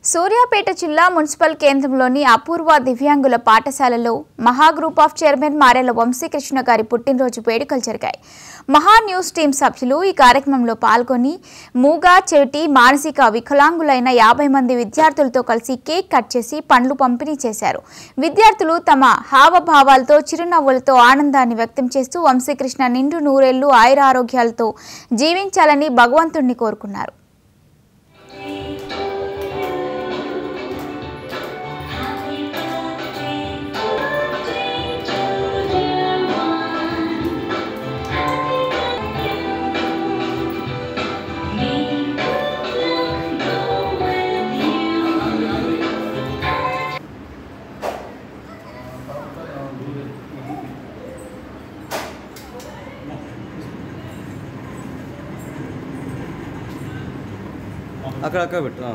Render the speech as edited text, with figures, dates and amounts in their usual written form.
సూర్యాపేట జిల్లా మున్సిపల్ కేంద్రంలోని అపూర్వ దివ్యాంగుల పాఠశాలలో Maha group of chairman Marela Vamsikrishna గారి పుట్టినరోజు వేడుకలు జరిగాయి. మహా న్యూస్ టీం సభ్యులు ఈ కార్యక్రమంలో పాల్గొని మూగా, చెవిటి, మానసిక వికలాంగులైన 50 మంది విద్యార్థులతో కలిసి కేక్ కట్ చేసి పండ్లు పంపిణీ చేశారు. విద్యార్థులు తమ హావభావాలతో, చిరునవ్వులతో ఆనందాన్ని వ్యక్తం చేస్తూ వంశీకృష్ణ నిండు నూరేళ్లు ఆయురారోగ్యాలతో జీవించాలని భగవంతుణ్ణి కోరుకున్నారు. అక్కడ పెట్టు.